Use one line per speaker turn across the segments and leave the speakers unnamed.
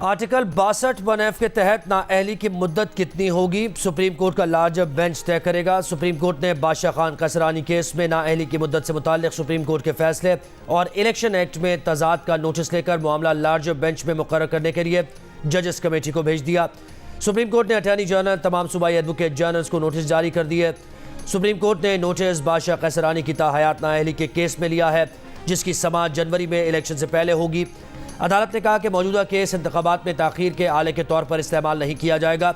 Article 62(1)(f) के तहत नाअहली की मुद्दत कितनी होगी, सुप्रीम कोर्ट का लार्ज बेंच तय करेगा। सुप्रीम कोर्ट ने बादशाह खान कसरानी केस में नाअहली की मुद्दत से मुताल्लिक सुप्रीम कोर्ट के फैसले और इलेक्शन एक्ट में तजाद का नोटिस लेकर मामला लार्ज बेंच में मुकर्रर करने के लिए जजेस कमेटी को भेज दिया। सुप्रीम कोर्ट ने अटॉर्नी जनरल, तमाम सूबाई एडवोकेट जनरल्स को नोटिस जारी कर दिए। सुप्रीम कोर्ट ने नोटिस बादशाह कसरानी की ताहयात नाअहली के केस में लिया है, जिसकी समाअत जनवरी में इलेक्शन से पहले होगी। अदालत ने कहा कि मौजूदा केस इंतखाबात में ताख़ीर के आले के तौर पर इस्तेमाल नहीं किया जाएगा।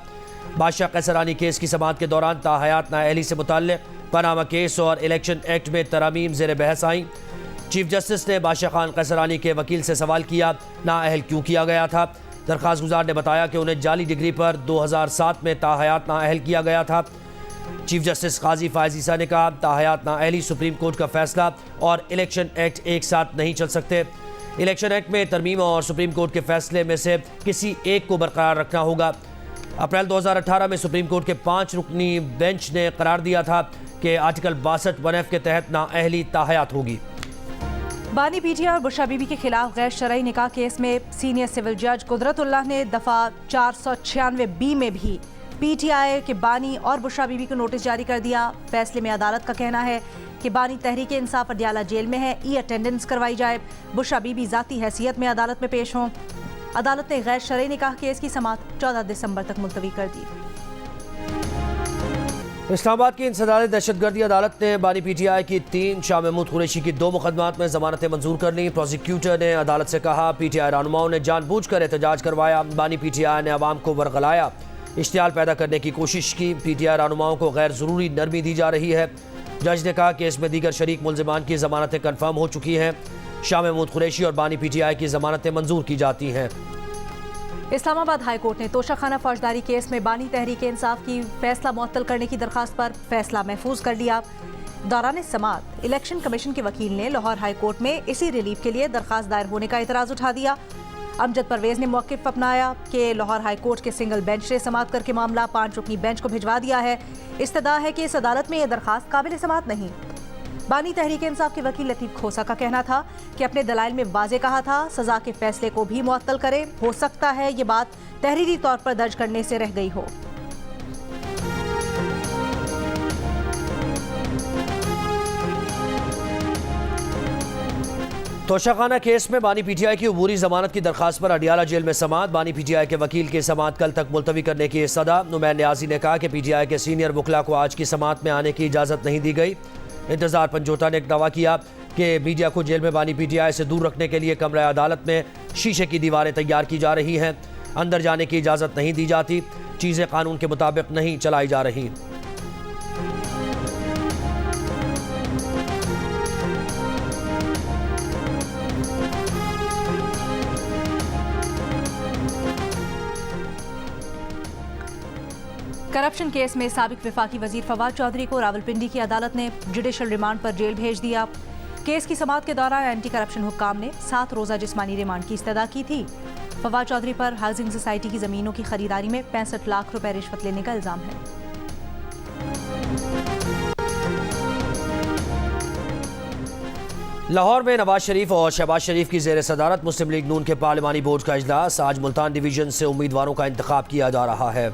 बादशाह कसरानी केस की समाअत के दौरान ताहयात नाअहली से मुताल्लिक़ पनामा केस और इलेक्शन एक्ट में तरमीम ज़ेर बहस आईं। चीफ जस्टिस ने बादशाह खान कसरानी के वकील से सवाल किया, नाअहल क्यों किया गया था। दरख्वास्त गुजार ने बताया कि उन्हें जाली डिग्री पर 2007 में ताहयात नाअहल किया गया था। चीफ जस्टिस काजी फायज़ ईसा ने कहा, ताहयात नाअहली सुप्रीम कोर्ट का फैसला और इलेक्शन एक्ट एक साथ नहीं चल सकते। इलेक्शन एक्ट में तरमीम और सुप्रीम कोर्ट के फैसले में से किसी एक को बरकरार रखना होगा। अप्रैल 2018 में सुप्रीम कोर्ट के 5 रुकनी बेंच ने करार दिया था कि आर्टिकल 62(1)(f) के तहत नाअहली ताहयात होगी।
बानी पीटीआई और बुशरा बीबी के खिलाफ गैर शरई निकाह केस में सीनियर सिविल जज कुदरतुल्लाह ने दफ़ा 496B में भी पीटीआई के बानी और बुशरा बीबी को नोटिस जारी कर दिया। फैसले में अदालत का कहना है कि बानी तहरीक इंसाफ अडियाला जेल में है, ई अटेंडेंस करवाई जाए। बुशरा बीबी ज़ाती हैसियत में अदालत में पेश हों। अदालत ने गैर शरई निकाह केस की समाअत 14 दिसंबर तक मुलतवी कर दी।
इस्लामाबाद की इंसदाद दहशतगर्दी अदालत ने बानी पीटीआई की 3 शाह महमूद कुरैशी की 2 मुकदमात में ज़मानतें मंजूर कर लीं। प्रोसिक्यूटर ने अदालत से कहा, पीटीआई रहनुमाओं ने जानबूझकर एहतजाज करवाया। बानी पीटीआई ने अवाम को वरगलाया, इश्तियाल पैदा करने की कोशिश की। पीटीआई रहनुमाओं को गैर ज़रूरी नरमी दी जा रही है। जज ने कहा कि इसमें दीगर शरीक मुल्ज़िमान की ज़मानतें कन्फर्म हो चुकी हैं। शाह महमूद कुरैशी और बानी पीटीआई की ज़मानतें मंजूर की जाती हैं।
इस्लामाबाद हाई कोर्ट ने तोशाखाना फौजदारी केस में बानी तहरीक इंसाफ की फैसला मुअत्तल करने की दरख्वास्त पर फैसला महफूज कर लिया। दौरान समाअत इलेक्शन कमीशन के वकील ने लाहौर हाई कोर्ट में इसी रिलीफ के लिए दरख्वास्त दायर होने का एतराज़ उठा दिया। अमजद परवेज़ ने मौक़िफ़ अपनाया कि लाहौर हाई कोर्ट के सिंगल बेंच ने समाअत करके मामला 5 रुकनी बेंच को भिजवा दिया है। इस्तदा है कि इस अदालत में यह दरख्वास्त काबिल समाअत नहीं। बानी तहरीक इंसाफ के वकील लतीफ़ खोसा का कहना था कि अपने दलाइल में वाज़े कहा था, सज़ा के फैसले को भी मुअत्तल करे। हो सकता है ये बात तहरीरी तौर पर दर्ज करने से रह गई हो।
तोशाखाना केस में बानी पीटीआई की अबूरी जमानत की दरख्वास्त पर अडियाला जेल में समाअत। बानी पीटीआई के वकील की समाअत कल तक मुलतवी करने की सदा। नुमैर न्याजी ने कहा कि पीटीआई के सीनियर वकला को आज की समाअत में आने की इजाज़त नहीं दी गई। इंतजार पंजोटा ने एक दावा किया कि मीडिया को जेल में बानी पीटीआई से दूर रखने के लिए कमरा अदालत में शीशे की दीवारें तैयार की जा रही हैं। अंदर जाने की इजाज़त नहीं दी जाती, चीज़ें कानून के मुताबिक नहीं चलाई जा रही।
करप्शन केस में साबिक वफाकी वजीर फवाद चौधरी को रावलपिंडी की अदालत ने जुडिशल रिमांड पर जेल भेज दिया। केस की समाअत के दौरान एंटी करप्शन हुक्काम ने 7 रोज़ा जिस्मानी रिमांड की इस्तदा की थी। फवाद चौधरी पर हाउसिंग सोसाइटी की ज़मीनों की खरीदारी में 65 लाख रुपए रिश्वत लेने का इल्ज़ाम है।
लाहौर में नवाज शरीफ और शहबाज शरीफ की ज़ेर सदारत मुस्लिम लीग नून के पार्लिमानी बोर्ड का इजलास। आज मुल्तान डिवीज़न से उम्मीदवारों का इंतखाब किया जा रहा है।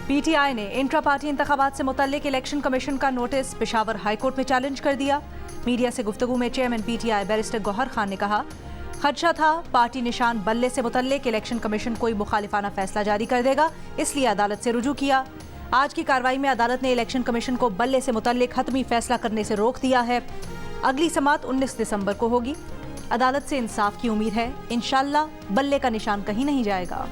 पीटीआई ने इंट्रा पार्टी इंतखाबात से मुतल्लिक इलेक्शन कमीशन का नोटिस पेशावर हाई कोर्ट में चैलेंज कर दिया। मीडिया से गुफ्तगू में chairman PTI barrister Gohar Khan ने कहा, खदशा था पार्टी निशान बल्ले से मुतल्लिक इलेक्शन कमीशन कोई मुखालिफाना फैसला जारी कर देगा, इसलिए अदालत से रुजू किया। आज की कार्रवाई में अदालत ने इलेक्शन कमीशन को बल्ले से मुतल्लिक हतमी फैसला करने से रोक दिया है। अगली समाअत 19 दिसंबर को होगी। अदालत से इंसाफ की उम्मीद है, इंशाअल्लाह बल्ले का निशान कहीं नहीं जाएगा।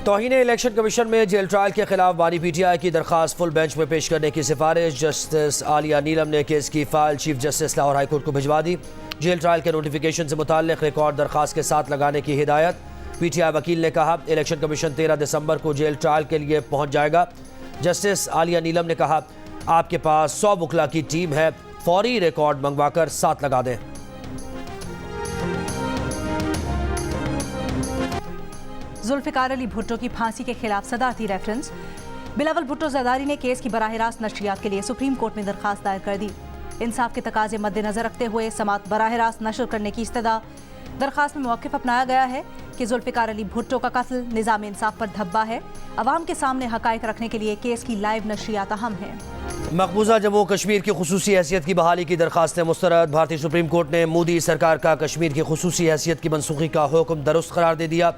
तौहीन इलेक्शन कमीशन में जेल ट्रायल के खिलाफ बानी पीटीआई की दरख्वास्त फुल बेंच में पेश करने की सिफारिश जस्टिस आलिया नीलम ने केस की file chief justice Lahore high court को भिजवा दी। जेल ट्रायल के नोटिफिकेशन से मुताल्लिक रिकॉर्ड दरख्वास्त के साथ लगाने की हिदायत। पीटीआई वकील ने कहा, इलेक्शन कमीशन 13 दिसंबर को जेल ट्रायल के लिए पहुंच जाएगा। जस्टिस आलिया नीलम ने कहा, आपके पास 100 वकला की टीम है, फौरी रिकॉर्ड मंगवाकर साथ लगा दें।
जुल्फिकार अली भुट्टो की फांसी के खिलाफ सदारती रेफरेंस। बिलावल भुट्टो जरदारी ने केस की बराह रास्त नशरियात के लिए सुप्रीम कोर्ट में दरखास्त दायर कर दी। इंसाफ के तकाजे मद्देनजर रखते हुए समात बराह रास्त नशर करने की इस्तदा। दरखास्त में मौक़िफ़ अपनाया गया है कि जुल्फिकार अली भुट्टो का कत्ल निज़ाम इंसाफ पर धब्बा है। अवाम के सामने हक़ाइक़ रखने के लिए केस की लाइव नशरियात अहम है।
मकबूजा जम्मू कश्मीर की खुसूसी हैसियत की बहाली की दरखास्तें मुस्तरद। भारतीय सुप्रीम कोर्ट ने मोदी सरकार का कश्मीर की खुसूसी हैसियत की मनसूखी का हुक्म दुरुस्त करार दे दिया।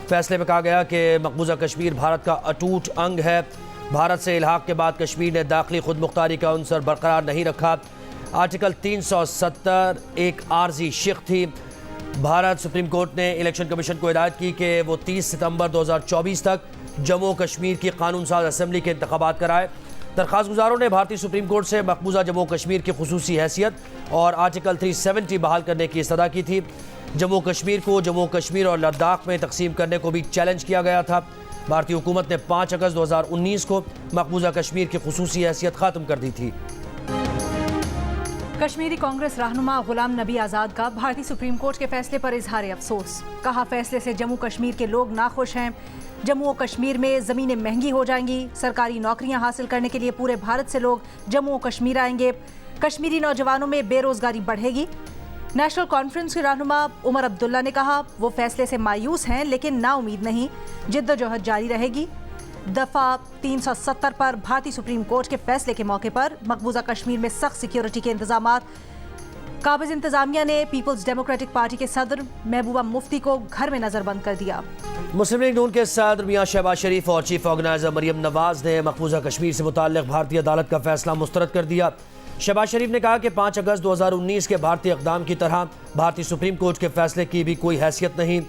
फैसले में कहा गया कि मकबूजा कश्मीर भारत का अटूट अंग है। भारत से इल्हाक के बाद कश्मीर ने दाखिली खुद मुख्तारी का अंसर बरकरार नहीं रखा। आर्टिकल 370 एक आर्जी शिक थी। भारत सुप्रीम कोर्ट ने इलेक्शन कमीशन को हिदायत की कि वो 30 सितंबर 2024 तक जम्मू कश्मीर की कानून साज असम्बली के इंतखाबात कराए। दरख्वास्त गुजारों ने भारतीय सुप्रीम कोर्ट से मकबूजा जम्मू कश्मीर की खुसूसी हैसियत और आर्टिकल 370 बहाल करने की इस्तदा की थी। जम्मू कश्मीर को जम्मू कश्मीर और लद्दाख में तकसीम करने को भी चैलेंज किया गया था। भारतीय हुकूमत ने 5 अगस्त 2019 को मकबूजा कश्मीर की खुसूसी हैसियत ख़त्म कर दी थी।
कश्मीरी कांग्रेस रहनुमा गुलाम नबी आज़ाद का भारतीय सुप्रीम कोर्ट के फैसले पर इजहार अफसोस। कहा, फैसले से जम्मू कश्मीर के लोग नाखुश हैं। जम्मू और कश्मीर में ज़मीनें महंगी हो जाएंगी। सरकारी नौकरियां हासिल करने के लिए पूरे भारत से लोग जम्मू और कश्मीर आएंगे। कश्मीरी नौजवानों में बेरोजगारी बढ़ेगी। नेशनल कॉन्फ्रेंस के रहनुमा उमर अब्दुल्ला ने कहा, वो फैसले से मायूस हैं लेकिन नाउमीद नहीं, जिद्दोजहद जारी रहेगी। दफ़ा 370 पर भारतीय सुप्रीम कोर्ट के फैसले के मौके पर मकबूजा कश्मीर में सख्त सिक्योरिटी के इंतजामात। काबिज इंतजामिया ने पीपल्स डेमोक्रेटिक पार्टी के सदर महबूबा मुफ्ती को घर में नजरबंद कर दिया।
मुस्लिम लीग नून के सदर मियां शहबाज शरीफ और चीफ ऑर्गेनाइजर मरियम नवाज ने मकबूजा कश्मीर से मुताल्लिक़ भारतीय अदालत का फैसला मुस्तरद कर दिया। शहबाज शरीफ ने कहा कि 5 अगस्त 2019 के भारतीय इक़दाम की तरह भारतीय सुप्रीम कोर्ट के फैसले की भी कोई हैसियत नहीं।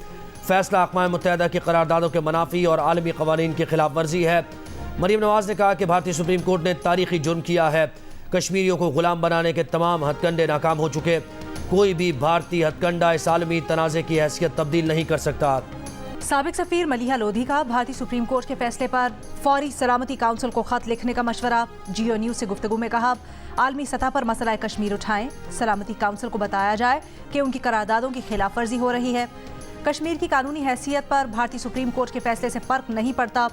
फैसला अक़वाम मुत्तहिदा की करारदादों के मुनाफी और आलमी क़वानीन की खिलाफ वर्जी है। मरियम नवाज ने कहा कि भारतीय सुप्रीम कोर्ट ने तारीख़ी जुर्म किया है। कश्मीरियों को ग़ुलाम बनाने के तमाम हथकंडे नाकाम हो चुके। कोई भी भारतीय हथकंडा इस आलमी तनाज़े की हैसियत तब्दील नहीं कर सकता।
साबिक सफ़ीर मलिहा लोधी का भारतीय सुप्रीम कोर्ट के फैसले पर फौरी सलामती काउंसिल को खत लिखने का मशवरा। जियो न्यूज़ से गुफ्तगू में कहा, आलमी सतह पर मसला कश्मीर उठाएं। सलामती काउंसिल को बताया जाए कि उनकी करारदादों की खिलाफ वर्जी हो रही है। कश्मीर की कानूनी हैसियत पर भारतीय सुप्रीम कोर्ट के फैसले से फ़र्क नहीं पड़ता।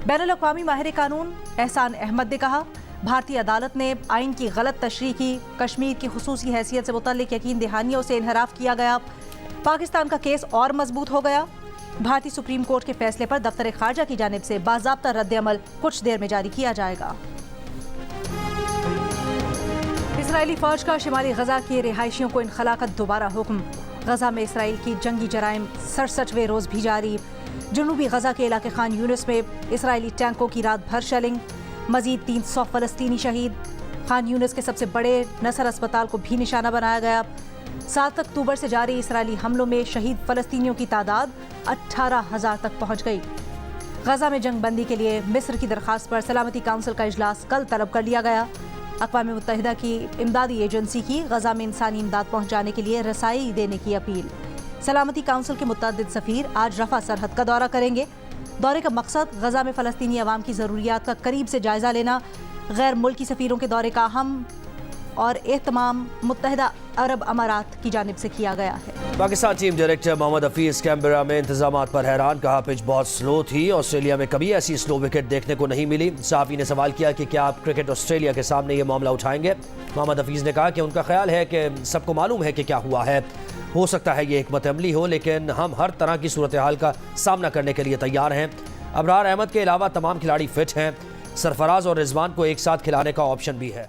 बैनुल अक़वामी माहिर कानून एहसान अहमद ने कहा, भारतीय अदालत ने आइन की गलत तशरीह की। कश्मीर की खुसूसी हैसियत से मुतल्लिक़ यकीन दहानियों से इनहराफ किया गया। पाकिस्तान का केस और मजबूत हो गया। भारतीय सुप्रीम कोर्ट के फैसले पर दफ्तर खारजा की जानिब से बाज़ाब्ता रद्द-ए-अमल कुछ देर में जारी किया जाएगा। इसराइली फ़ौज का शिमाली गजा के रिहायशियों को इनखला का दोबारा हुक्म। गजा में इसराइल की जंगी जराइम 67वें रोज़ भी जारी। जनूबी गजा के इलाके खान यूनिस में इसराइली टैंकों की रात भर शेलिंग। मजीद 300 फ़लस्तीनी शहीद। खान यूनिस के सबसे बड़े नसर अस्पताल को भी निशाना बनाया गया। 7 अक्टूबर से जारी इसराइली हमलों में शहीद फ़लस्तीनियों की तादाद 18,000 तक पहुँच गई। गजा में जंग बंदी के लिए मिस्र की दरख्वास्त पर सलामती काउंसिल का इजलास कल तलब कर लिया गया। अक़वाम मुत्तहिदा की इमदादी एजेंसी की गजा में इंसानी इमदाद पहुँचाने के लिए रसाई देने की अपील। सलामती काउंसिल के मुतअद्दिद सफ़ीर आज रफ़ा सरहद का दौरा करेंगे। दौरे का मकसद गजा में फ़लस्तीनी अवाम की ज़रूरियात का करीब से जायज़ा लेना। गैर मुल्की सफ़ीरों के दौरे का अहम और एहतमाम मुत्तहिदा अरब अमारात की जानिब से किया गया है।
Pakistan team director Mohammad Hafeez Canberra में इंतजामात पर हैरान। कहा, पिच बहुत स्लो थी। ऑस्ट्रेलिया में कभी ऐसी स्लो विकेट देखने को नहीं मिली। सहाफ़ी ने सवाल किया कि क्या आप क्रिकेट ऑस्ट्रेलिया के सामने ये मामला उठाएंगे। मोहम्मद हफीज़ ने कहा कि उनका ख्याल है कि सबको मालूम है कि क्या हुआ है। हो सकता है ये हिकमत अमली हो, लेकिन हम हर तरह की सूरत हाल का सामना करने के लिए तैयार हैं। अबरार अहमद के अलावा तमाम खिलाड़ी फिट हैं। सरफराज और रिजवान को एक साथ खिलाने का ऑप्शन भी है।